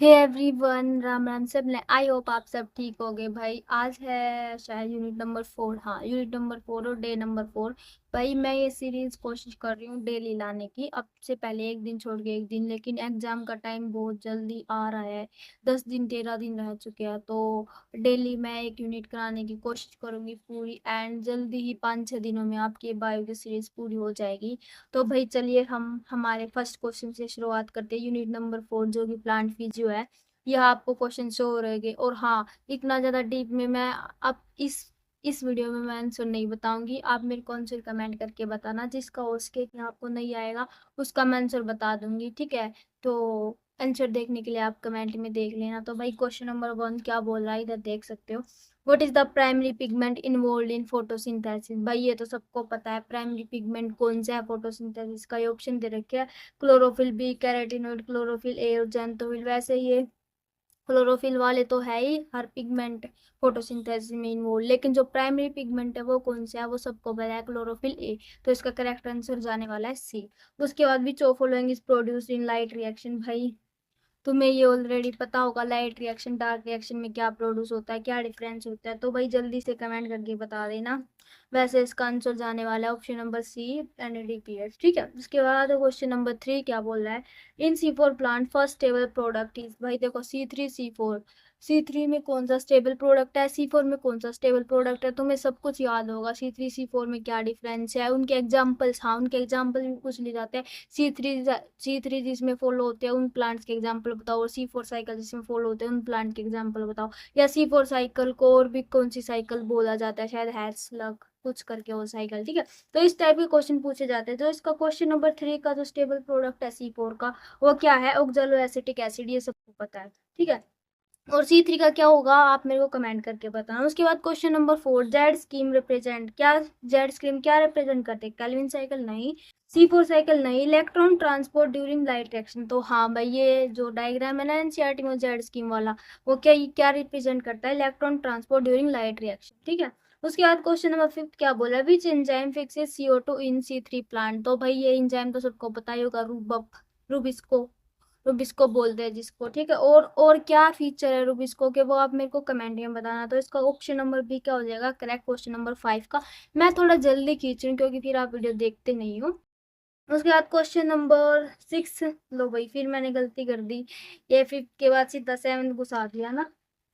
Hey everyone, Ram Ram सब ने। I hope आप सब ठीक हो गए भाई। आज है शायद यूनिट नंबर 4। हाँ, यूनिट नंबर 4 और डे नंबर 4। भाई मैं ये सीरीज कोशिश कर रही हूँ डेली लाने की, अब से पहले एक दिन छोड़ के एक दिन, लेकिन एग्जाम का टाइम बहुत जल्दी आ रहा है। 10 दिन 13 दिन रह चुके हैं, तो डेली मैं एक यूनिट कराने की कोशिश करूंगी पूरी, एंड जल्दी ही 5-6 दिनों में आपकी बायो की सीरीज पूरी हो जाएगी। तो भाई चलिए हम हमारे फर्स्ट क्वेश्चन से शुरुआत करते हैं। यूनिट नंबर 4 जो कि प्लांट फिजियो है। यह आपको क्वेश्चन शो हो रहेंगे, और हाँ, इतना ज्यादा डीप में मैं अब इस वीडियो में मैं आंसर नहीं बताऊंगी। आप मेरे को आंसर कमेंट करके बताना, जिसका हो सके कि आपको नहीं आएगा उसका मैं आंसर बता दूंगी, ठीक है। तो आंसर देखने के लिए आप कमेंट में देख लेना। तो भाई क्वेश्चन नंबर 1 क्या बोल रहा है, इधर देख सकते हो। What is the primary pigment involve in photosynthesis. भाई ये तो सबको पता है, प्राइमरी पिगमेंट कौन सा है फोटोसिंथेसिस का। ये ऑप्शन दे रखे हैं, chlorophyll B, carotenoid, chlorophyll A और जेंथोफिल। वैसे ये क्लोरोफिल वाले तो है ही हर पिगमेंट फोटोसिंथेसिस में इन्वॉल्व, लेकिन जो प्राइमरी पिगमेंट है वो कौन सा है, वो सबको पता है, क्लोरोफिल ए। तो इसका करेक्ट आंसर जाने वाला है सी। उसके बाद भी चो following is produced in light reaction. भाई तुम्हें ये ऑलरेडी पता होगा, लाइट रिएक्शन डार्क रिएक्शन में क्या प्रोड्यूस होता है, क्या डिफरेंस होता है। तो भाई जल्दी से कमेंट करके बता देना। वैसे इसका आंसर जाने वाला है ऑप्शन नंबर सी, एनएडीपीएस, ठीक है। उसके बाद क्वेश्चन नंबर 3 क्या बोल रहा है। इन C4 plant first stable product is. भाई देखो C3 C4, C3 में कौन सा स्टेबल प्रोडक्ट है, C4 में कौन सा स्टेबल प्रोडक्ट है, तुम्हें सब कुछ याद होगा। C3 C4 में क्या डिफरेंस है, उनके एग्जाम्पल्स, हाँ उनके एग्जाम्पल भी पूछ लिए जाते हैं। सी थ्री जिसमें फॉलो होते हैं उन प्लांट्स के एग्जाम्पल बताओ, और C4 साइकिल जिसमें फॉलो होते हैं उन प्लांट के एग्जाम्पल बताओ। या C4 साइकिल को और भी कौन सी साइकिल बोला जाता है, शायद हैट्सलग कुछ करके वो साइकिल, ठीक है। तो इस टाइप के क्वेश्चन पूछे जाते हैं। तो इसका क्वेश्चन नंबर 3 का जो स्टेबल प्रोडक्ट है C4 का, वो क्या है, ऑक्सैलो एसिटिक एसिड, ये सबको पता है, ठीक है। और C3 का क्या होगा, आप मेरे को कमेंट करके बताना। उसके बाद question number 4, Z scheme represent क्या, जेड स्कीम क्या रिप्रेजेंट करते हैं, कैल्विन साइकिल नहीं, C4 साइकिल नहीं, electron transport during light reaction. तो हाँ भाई, ये जो डायग्राम है ना एनसीईआरटी में जेड स्कीम वाला, वो क्या रिप्रेजेंट करता है, electron transport during light reaction, ठीक है। उसके बाद क्वेश्चन नंबर 5 क्या बोला, which enzyme fixes CO2 in C3 plant. तो भाई ये एंजाइम तो सबको पता ही होगा, रूबिस्को, रूबिस्को बोलते हैं जिसको, ठीक है। और क्या फीचर है रूबिस्को के, वो आप मेरे को कमेंट में बताना। तो इसका ऑप्शन नंबर बी क्या हो जाएगा करेक्ट, क्वेश्चन नंबर 5 का। मैं थोड़ा जल्दी खींच रही हूँ क्योंकि फिर आप वीडियो देखते नहीं हो। उसके बाद क्वेश्चन नंबर 6, लो भाई फिर मैंने गलती कर दी, ये 5 के बाद सीधा 7 घुसा दिया ना।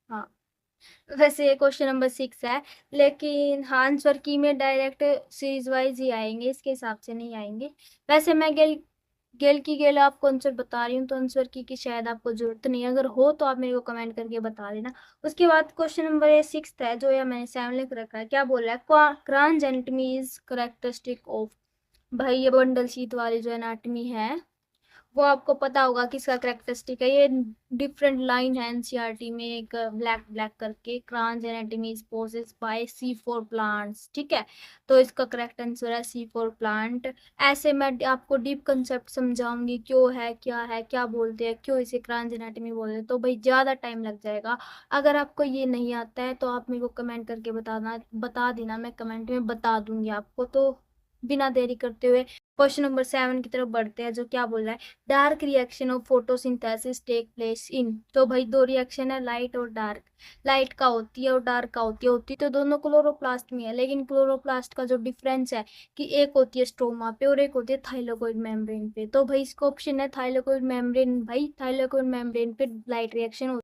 हाँ, वैसे क्वेश्चन नंबर 6 है, लेकिन हाँ आंसर की में डायरेक्ट सीरीज वाइज ही आएंगे, इसके हिसाब से नहीं आएंगे। वैसे मैं गेल आपको आंसर बता रही हूँ, तो आंसर की शायद आपको जरूरत नहीं है, अगर हो तो आप मेरे को कमेंट करके बता देना। उसके बाद क्वेश्चन नंबर ये 6 है, जो ये मैंने 7 लिख रखा है। क्या बोल रहा है, क्रॉन्ज एनाटमी इज करेक्टरिस्टिक ऑफ। भाई ये बंडल शीट वाली जो एनाटमी है, वो आपको पता होगा किसका करेक्टरिस्टिक है। ये डिफरेंट लाइन है एनसीईआरटी में, एक ब्लैक ब्लैक करके, Kranz anatomy is possess by C4 plants, ठीक है। तो इसका करेक्ट आंसर है C4 प्लांट। ऐसे मैं आपको डीप कंसेप्ट समझाऊंगी, क्यों है, क्या है, क्या बोलते हैं, क्यों इसे क्रांज एनाटॉमी बोलते हैं, तो भाई ज्यादा टाइम लग जाएगा। अगर आपको ये नहीं आता है तो आप मेरे को कमेंट करके बता देना, मैं कमेंट में बता दूंगी आपको। तो बिना देरी करते हुए क्वेश्चन नंबर 7 की तरफ बढ़ते हैं, जो क्या बोल रहा है, dark reaction of photosynthesis take place in. तो भाई दो रिएक्शन है, लाइट और डार्क। लाइट का होती है और डार्क का होती है तो दोनों क्लोरोप्लास्ट में है, लेकिन क्लोरोप्लास्ट का जो डिफरेंस है कि एक होती है स्ट्रोमा पे और एक होती है थाइलाकोइड मेम्ब्रेन पे। तो भाई इसका ऑप्शन है थाइलाकोइड मेम्ब्रेन। भाई थाइलाकोइड मेम्ब्रेन पे लाइट रिएक्शन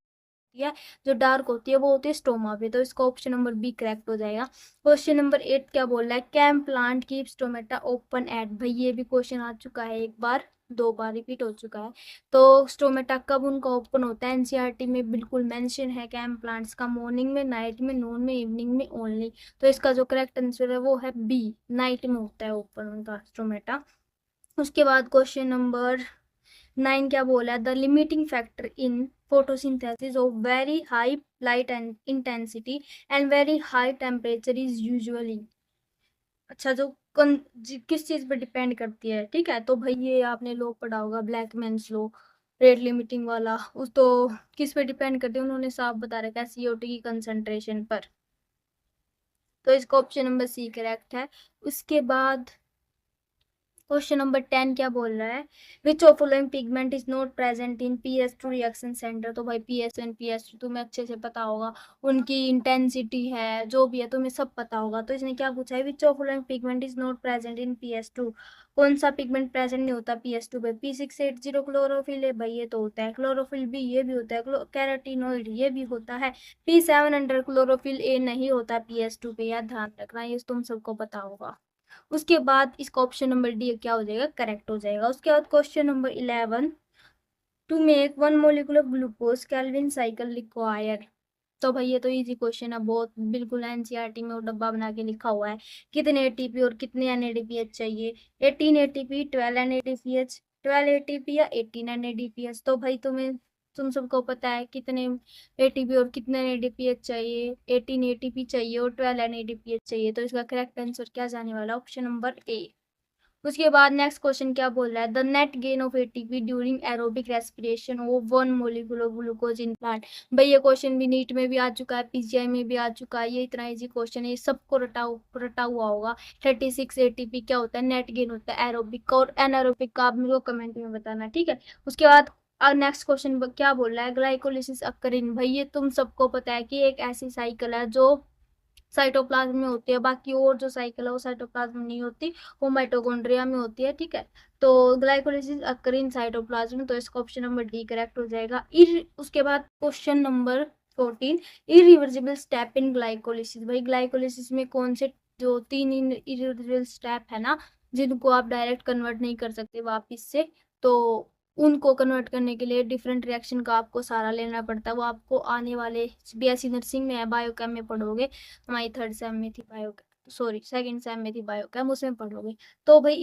है, जो डार्क होती है वो होती है स्टोमा पे। तो इसका ऑप्शन नंबर बी करेक्ट हो जाएगा। क्वेश्चन नंबर 8 क्या बोल रहा है, CAM plant keep stomata open at. भाई ये भी क्वेश्चन आ चुका है, एक बार दो बार रिपीट हो चुका है। तो स्टोमेटा कब उनका ओपन होता है, एनसीईआरटी में बिल्कुल मेंशन है कैम प्लांट्स का, मॉर्निंग में, नाइट में, नून में, इवनिंग में ओनली। तो इसका जो करेक्ट आंसर है वो है बी, नाइट में होता है ओपन उनका स्टोमेटा। उसके बाद क्वेश्चन नंबर 9 क्या बोला है, the limiting factor in photosynthesis of very high light and intensity and very high temperature is usually। अच्छा, जो किस चीज पे डिपेंड करती है, ठीक है। तो भाई ये आपने लो पढ़ा होगा, ब्लैकमैन्स लो, रेट लिमिटिंग वाला, उस तो किस पे डिपेंड करती है, उन्होंने साफ बता रखा है, CO2 की कंसंट्रेशन पर। तो इसका ऑप्शन नंबर सी करेक्ट है। उसके बाद क्वेश्चन नंबर 10 क्या बोल रहा है, which of following pigment is not present in PS2 reaction centre. तो भाई PS1 PS2 तुम्हें अच्छे से पता होगा, उनकी इंटेंसिटी है जो भी है तुम्हें सब पता होगा। तो इसने क्या पूछा है, which of following pigment is not present in PS2। कौन सा पिगमेंट प्रेजेंट नहीं होता PS2 पे। P680 क्लोरोफिल है भाई, ये तो होता है। क्लोरोफिल बी, ये भी होता है। कैरोटीनॉइड, ये भी होता है। P700 क्लोरोफिल ए नहीं होता PS2 पे, याद ध्यान रखना, ये तुम सबको पता होगा। उसके बाद इसका ऑप्शन नंबर डी क्या हो जाएगा, करेक्ट हो जाएगा। उसके बाद question number 11, to make one molecular glucose Calvin cycle require. तो भाई ये तो इजी क्वेश्चन है बहुत, बिल्कुल एनसीईआरटी में वो डब्बा बना के लिखा हुआ है। कितने एटीपी और कितने एनएडीपीएच चाहिए, 18 एटीपी, 12 एनएडीपीएच, 12 एटीपी या 18 एनएडीपीएच। तो भाई तुम सबको पता है कितने एटीपी और कितने एनएडीपीएच चाहिए, 18 एटीपी चाहिए और 12 एनएडीपीएच चाहिए। तो इसका करेक्ट आंसर क्या जाने वाला, ऑप्शन नंबर ए। उसके बाद नेक्स्ट क्वेश्चन क्या बोल रहा है, the net gain of ATP during aerobic respiration of one molecular glucose in plant. भाई ये क्वेश्चन भी नीट में भी आ चुका है, पीजीआई में भी आ चुका है, ये इतना इजी क्वेश्चन है, ये सबको रटा हुआ होगा। 36 एटीपी क्या होता है, नेट गेन होता है एरोबिक का, और एनारोबिक का आप मेरे को कमेंट में बताना, ठीक है। उसके बाद नेक्स्ट क्वेश्चन क्या बोल रहा है, ग्लाइकोलिसिस अकरिंग। भाई ये तुम सबको पता है कि एक ऐसी साइकिल है जो साइटोप्लाज्म में होती है, बाकी और जो साइकिल है वो साइटोप्लाज्म में नहीं होती, वो माइटोकॉन्ड्रिया में होती है, ठीक है। तो ग्लाइकोलिसिस अकर इन साइटोप्लाज्म, तो इसका ऑप्शन नंबर डी करेक्ट हो जाएगा। उसके बाद question number 14, irreversible step in glycolysis. भाई ग्लाइकोलिसिस में कौन से जो 3 इरिवर्सिबल स्टेप है ना, जिनको आप डायरेक्ट कन्वर्ट नहीं कर सकते वापिस से, तो उनको कन्वर्ट करने के लिए डिफरेंट रिएक्शन का आपको सहारा लेना पड़ता है। वो आपको आने वाले बीएससी नर्सिंग में है, बायोकेम में पढ़ोगे, हमारी थर्ड सेम में थी बायोकेम, सॉरी सेकंड सेम में थी बायोकेम, उसमें पढ़ोगे। तो भाई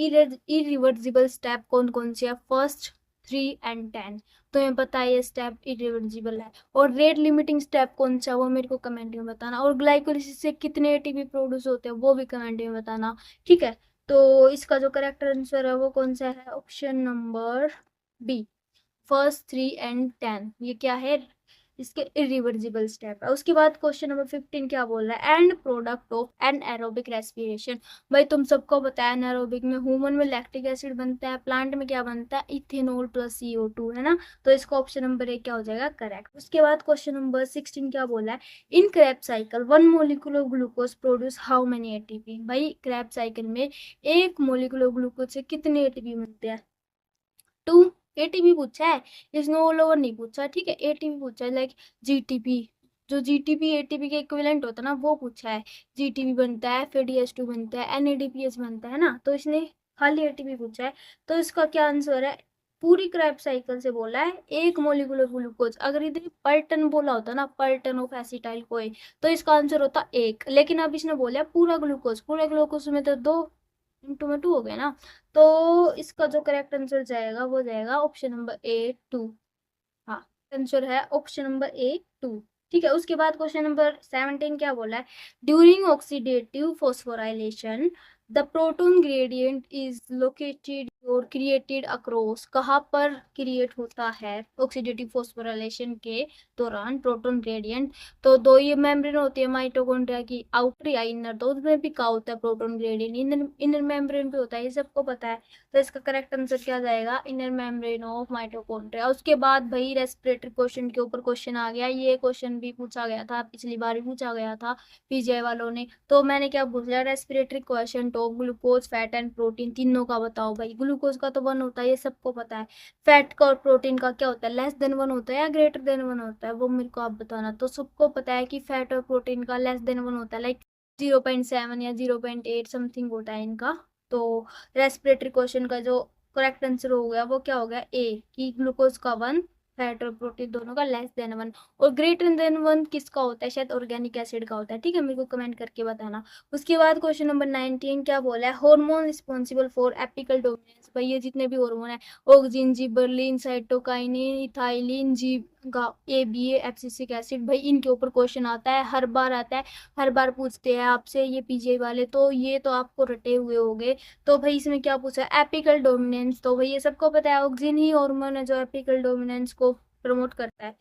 इरिवर्सिबल स्टेप कौन कौन से है, फर्स्ट, 3 एंड 10। तो हमें पता है ये स्टेप इरिवर्सिबल है। और रेट लिमिटिंग स्टेप कौन सा, वो मेरे को कमेंट में बताना। और ग्लाइकोलिसिस से कितने एटीपी प्रोड्यूस होते हैं वो भी कमेंट में बताना, ठीक है। तो इसका जो करेक्ट आंसर है वो कौन सा है, option number B, first, 3 and 10। ये क्या है, इसके इरिवर्सिबल स्टेप है। उसके बाद क्वेश्चन नंबर 15 क्या बोल रहा है, and product of anaerobic respiration. भाई तुम सबको पता है एनएरोबिक में ह्यूमन में लैक्टिक एसिड बनता है, प्लांट में क्या बनता है, इथेनॉल प्लस CO2, है ना। तो इसका ऑप्शन नंबर ए क्या हो जाएगा, करेक्ट। उसके बाद क्वेश्चन नंबर 16 क्या बोला है, in Krebs cycle one molecular glucose produce how many ATP. भाई क्रैब साइकिल में एक मोलिकुलर ग्लूकोज से कितने एटीपी मिलते हैं, 2। एटीपी पूछा है, इसने ऑल ओवर नहीं पूछा, ठीक है। एटीपी पूछा है, लाइक जीटीपी, जो जीटीपी एटीपी के इक्विवेलेंट होता है ना, वो पूछा है। जीटीपी बनता है, फिर DS2 बनता है, NADPH बनता है ना, तो इसने खाली एटीपी पूछा है। तो इसका क्या आंसर है, पूरी क्रैब साइकिल से बोला है एक मोलिकुलर ग्लूकोज। अगर इधर पर टन बोला होता ना, पर टन ऑफ एसिटाइल कोई, तो इसका आंसर होता एक। लेकिन अब इसने बोला पूरा ग्लूकोज, पूरे ग्लूकोज में तो 2 इंटू में 2 हो गए ना। तो इसका जो करेक्ट आंसर जाएगा वो जाएगा ऑप्शन नंबर ए 2। हाँ, आंसर है ऑप्शन नंबर ए 2, ठीक है। उसके बाद क्वेश्चन नंबर 17 क्या बोला है, during oxidative phosphorylation the proton gradient is located और क्रिएटेड अक्रॉस। कहाँ पर क्रिएट होता है ऑक्सीडेटिव फॉस्फोराइलेशन के दौरान प्रोटॉन ग्रेडियंट। तो दो ये मेम्ब्रेन होती है माइटोकॉन्ड्रिया की, आउटर या इनर, तो उसमें भी कहा होता है प्रोटॉन ग्रेडियंट, इनर मेम्ब्रेन पे होता है, ये सबको पता है। तो इसका करेक्ट आंसर क्या जाएगा, इनर मेम्ब्रेन ऑफ माइटोकॉन्ड्रिया। उसके बाद भाई रेस्पिरेटरी क्वेश्चन के ऊपर क्वेश्चन आ गया, ये क्वेश्चन भी पूछा गया था, पिछली बार भी पूछा गया था पीजीआई वालों ने। तो मैंने क्या पूछा, रेस्पिरेटरी क्वेश्चन तो ग्लूकोज, फैट एंड प्रोटीन तीनों का बताओ। भाई ग्लूकोज का तो 1 होता है, ये सबको पता है। फैट का और प्रोटीन का क्या होता है, लेस देन 1 होता है या ग्रेटर देन 1 होता है, वो मेरे को आप बताना। तो सबको पता है कि फैट और प्रोटीन का लेस देन 1 होता है, लाइक 0.7 या 0.8 समथिंग होता है इनका। तो रेस्पिरेटरी क्वेश्चन का जो करेक्ट आंसर हो गया वो क्या हो गया, ए, कि ग्लूकोज का 1, फैट और प्रोटीन दोनों का लेस देन 1। और ग्रेटर देन 1 किसका होता है, शायद ऑर्गेनिक एसिड का होता है, ठीक है, मेरे को कमेंट करके बताना। उसके बाद क्वेश्चन नंबर 19 क्या बोला है, hormone responsible for apical dominance. भाई ये जितने भी हार्मोन है, auxin, gibberellin, cytokinin, ethylene, ABA, abscisic acid, भाई इनके ऊपर क्वेश्चन आता है, हर बार आता है, हर बार पूछते हैं आपसे ये पीजीआई वाले, तो ये तो आपको रटे हुए होंगे। तो भाई इसमें क्या पूछा है, एपिकल डोमिनेंस। तो भाई ये सबको पता है, ऑक्सिन ही हार्मोन है जो एपिकल डोमिनेंस को प्रमोट करता है।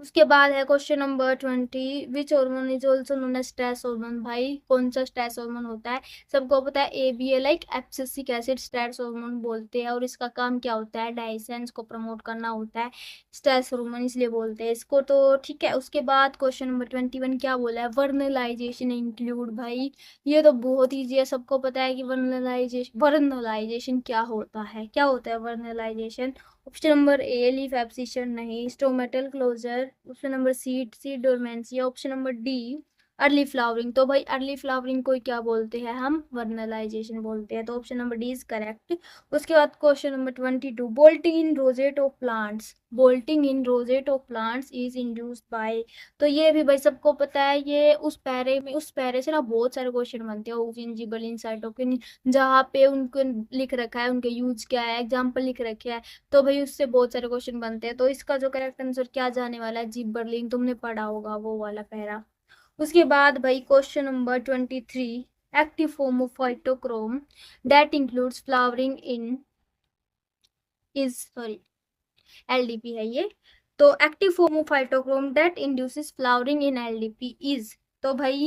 उसके बाद है question number 20, which hormone is also known as stress hormone. भाई कौन सा स्ट्रेस हार्मोन होता है, सबको पता है ABA like abscisic acid stress hormone बोलते हैं, और इसका काम क्या होता है, डाइसेंस को प्रमोट करना होता है, स्ट्रेस हार्मोन इसलिए बोलते हैं इसको। तो ठीक है, उसके बाद क्वेश्चन नंबर 21 क्या बोला है, वर्नलाइजेशन इंक्लूड। भाई ये तो बहुत ईजी है, सबको पता है कि वर्नलाइजेशन क्या होता है, क्या होता है vernalisation. Option number A leaf abscission नहीं, stomatal closure. Option number seed dormancy. Option number D early flowering. तो भाई अर्ली फ्लावरिंग को क्या बोलते हैं हम, वर्नलाइजेशन बोलते हैं, तो option number D is correct. उसके बाद question number 22, bolting in rosette of plants, bolting in rosette of plants is induced by. तो ये भी भाई सबको पता है, ये उस पैरे से ना बहुत सारे क्वेश्चन बनते हैं, ओविनजिबल इंसाइटोकिन, जहाँ पे उनको लिख रखा है, उनके यूज क्या है, एग्जाम्पल लिख रखे हैं, तो भाई उससे बहुत सारे क्वेश्चन बनते हैं। तो इसका जो करेक्ट आंसर क्या जाने वाला है, जिबरलिन, तुमने पढ़ा होगा वो वाला पैरा। उसके बाद भाई question number 23, active form of phytochrome that includes flowering in is sorry LDP है ये। तो active form of phytochrome that induces flowering in LDP is. तो भाई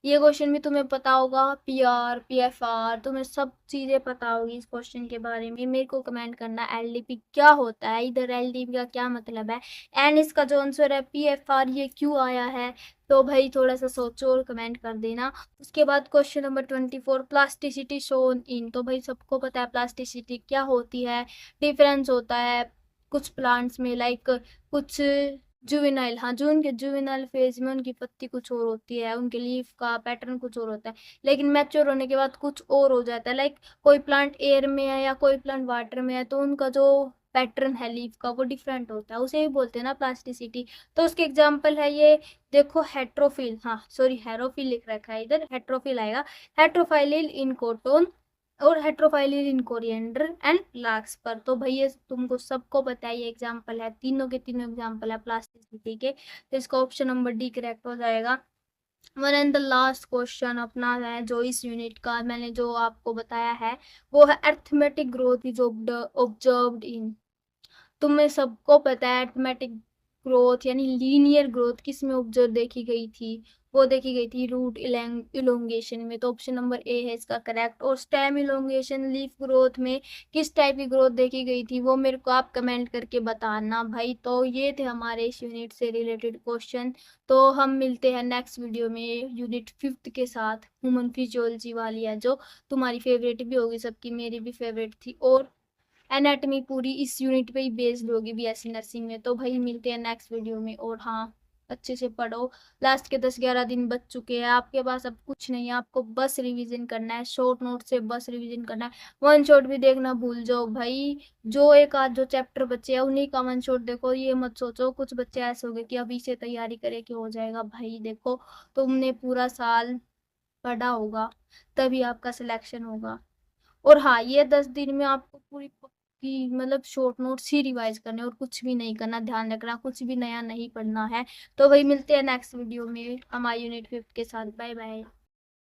ये क्वेश्चन भी तुम्हें पता होगा, PFR तुम्हें सब चीजें पता होगी इस क्वेश्चन के बारे में। मेरे को कमेंट करना LDP क्या होता है, इधर LDP का क्या मतलब है, एंड इसका जो आंसर है PFR ये क्यों आया है। तो भाई थोड़ा सा सोचो और कमेंट कर देना। उसके बाद question number 24, plasticity shown in. तो भाई सबको पता है प्लास्टिसिटी क्या होती है, डिफरेंस होता है कुछ प्लांट्स में, लाइक कुछ जुवेनाइल, हाँ जो उनके जुवेनाइल फेज में उनकी पत्ती कुछ और होती है, उनके लीफ का पैटर्न कुछ और होता है, लेकिन मैच्योर होने के बाद कुछ और हो जाता है। लाइक कोई प्लांट एयर में है या कोई प्लांट वाटर में है, तो उनका जो पैटर्न है लीफ का वो डिफरेंट होता है, उसे भी बोलते हैं ना प्लास्टिसिटी। तो उसके एग्जाम्पल है ये, देखो हेट्रोफिल, हाँ सॉरी हेरोफिल लिख रखा है इधर, हेट्रोफिल आएगा, हेट्रोफाइलिल इन कोटोन और हेट्रोफाइलिल इन कोरिएंडर एंड लाक्स पर। तो भाई ये तुमको सबको पता है, ये एग्जाम्पल है, तीनों के तीनों एग्जाम्पल है प्लास्टिसिटी के, तो इसका ऑप्शन नंबर डी करेक्ट हो जाएगा। One and the last question अपना है जो इस यूनिट का मैंने जो आपको बताया है, वो है arithmetic growth is observed in. तुम्हें सबको पता है अर्थमेटिक ग्रोथ यानी लीनियर ग्रोथ किस में ऑब्जर्व देखी गई थी, वो देखी गई थी रूट इलोंगेशन में। तो ऑप्शन नंबर ए है इसका करेक्ट। और स्टेम इलोंगेशन लीफ ग्रोथ में किस टाइप की ग्रोथ देखी गई थी, वो मेरे को आप कमेंट करके बताना भाई। तो ये थे हमारे इस यूनिट से रिलेटेड क्वेश्चन। तो हम मिलते हैं नेक्स्ट वीडियो में यूनिट 5 के साथ, ह्यूमन फिजियोलॉजी वाली है जो तुम्हारी फेवरेट भी होगी, सबकी मेरी भी फेवरेट थी, और एनाटॉमी पूरी इस यूनिट पे ही बेस्ड होगी BSc नर्सिंग में। तो भाई मिलते हैं नेक्स्ट वीडियो में, और हाँ अच्छे से पढ़ो, लास्ट के 10-11 दिन बच चुके हैं आपके पास, अब कुछ नहीं है, आपको बस रिवीजन करना है, शॉर्ट नोट से बस रिवीजन करना है, वन शॉट भी देखना भूल जाओ भाई। जो एक आध जो चैप्टर बचे हैं उन्हीं का वन शॉट देखो, ये मत सोचो कुछ बच्चे ऐसे हो गए कि अभी से तैयारी करे कि हो जाएगा। भाई देखो तुमने पूरा साल पढ़ा होगा तभी आपका सिलेक्शन होगा। और हाँ ये 10 दिन में आपको पूरी की मतलब शॉर्ट नोट्स ही रिवाइज करने, और कुछ भी नहीं करना, ध्यान रखना कुछ भी नया नहीं पढ़ना है। तो वही मिलते हैं नेक्स्ट वीडियो में हमारे यूनिट 5 के साथ। Bye bye.